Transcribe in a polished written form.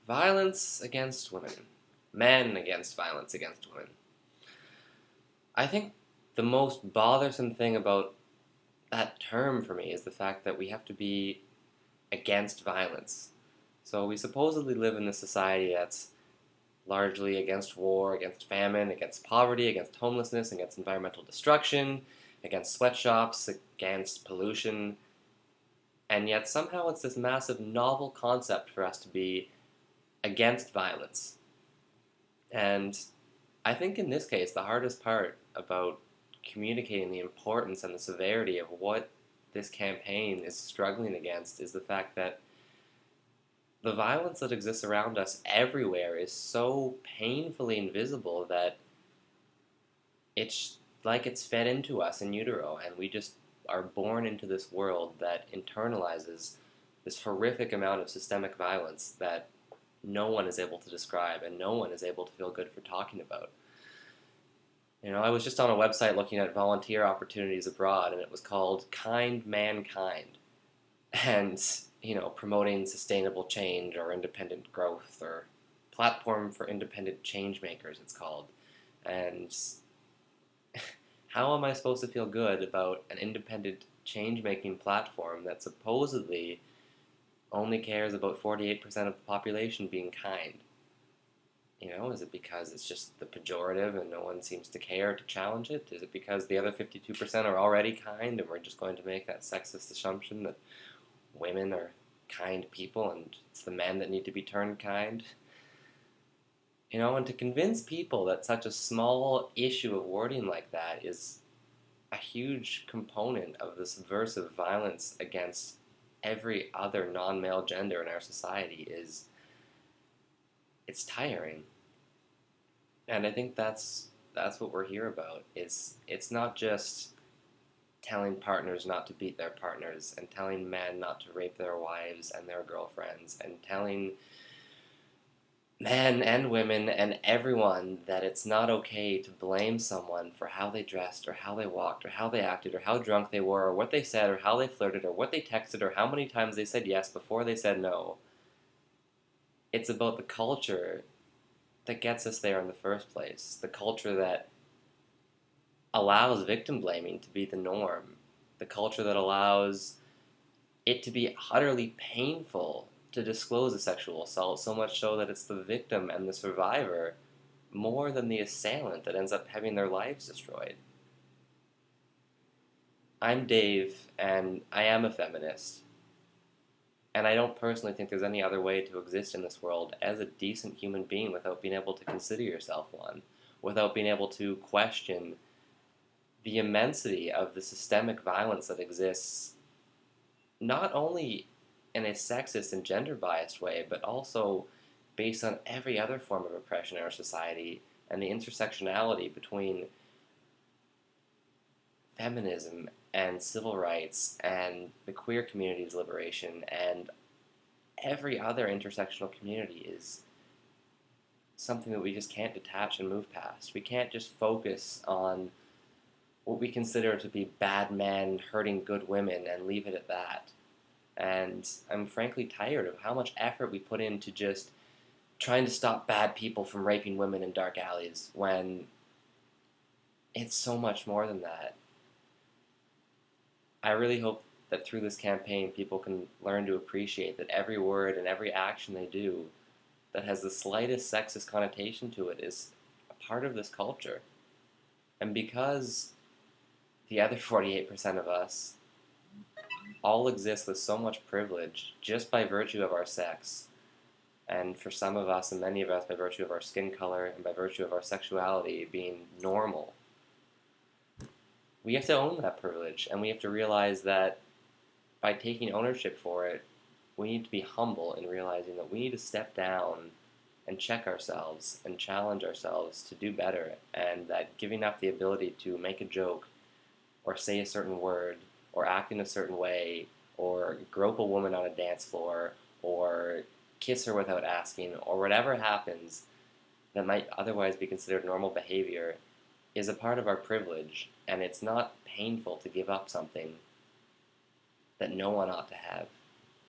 Violence against women. Men against violence against women. I think the most bothersome thing about that term for me is the fact that we have to be against violence. So we supposedly live in a society that's largely against war, against famine, against poverty, against homelessness, against environmental destruction, against sweatshops, against pollution, and yet somehow it's this massive novel concept for us to be against violence. And I think in this case, the hardest part about communicating the importance and the severity of what this campaign is struggling against is the fact that the violence that exists around us everywhere is so painfully invisible that it's like it's fed into us in utero, and we just are born into this world that internalizes this horrific amount of systemic violence that no one is able to describe and no one is able to feel good for talking about. I was just on a website looking at volunteer opportunities abroad, and it was called Kind Mankind. And, promoting sustainable change or independent growth or platform for independent change makers, it's called. And how am I supposed to feel good about an independent change-making platform that supposedly only cares about 48% of the population being kind? Is it because it's just the pejorative and no one seems to care to challenge it? Is it because the other 52% are already kind and we're just going to make that sexist assumption that women are kind people and it's the men that need to be turned kind? And to convince people that such a small issue of wording like that is a huge component of the subversive violence against every other non-male gender in our society it's tiring. And I think that's what we're here about. It's not just telling partners not to beat their partners and telling men not to rape their wives and their girlfriends and telling men and women and everyone that it's not okay to blame someone for how they dressed or how they walked or how they acted or how drunk they were or what they said or how they flirted or what they texted or how many times they said yes before they said no. It's about the culture that gets us there in the first place, the culture that allows victim blaming to be the norm, the culture that allows it to be utterly painful to disclose a sexual assault, so much so that it's the victim and the survivor more than the assailant that ends up having their lives destroyed. I'm Dave, and I am a feminist. And I don't personally think there's any other way to exist in this world as a decent human being without being able to consider yourself one, without being able to question the immensity of the systemic violence that exists, not only in a sexist and gender-biased way, but also based on every other form of oppression in our society and the intersectionality between feminism and civil rights and the queer community's liberation and every other intersectional community is something that we just can't detach and move past. We can't just focus on what we consider to be bad men hurting good women and leave it at that. And I'm frankly tired of how much effort we put into just trying to stop bad people from raping women in dark alleys when it's so much more than that. I really hope that through this campaign people can learn to appreciate that every word and every action they do that has the slightest sexist connotation to it is a part of this culture. And because the other 48% of us all exist with so much privilege just by virtue of our sex, and for some of us and many of us by virtue of our skin color and by virtue of our sexuality being normal, we have to own that privilege, and we have to realize that by taking ownership for it, we need to be humble in realizing that we need to step down and check ourselves and challenge ourselves to do better, and that giving up the ability to make a joke or say a certain word or act in a certain way or grope a woman on a dance floor or kiss her without asking or whatever happens that might otherwise be considered normal behavior is a part of our privilege, and it's not painful to give up something that no one ought to have.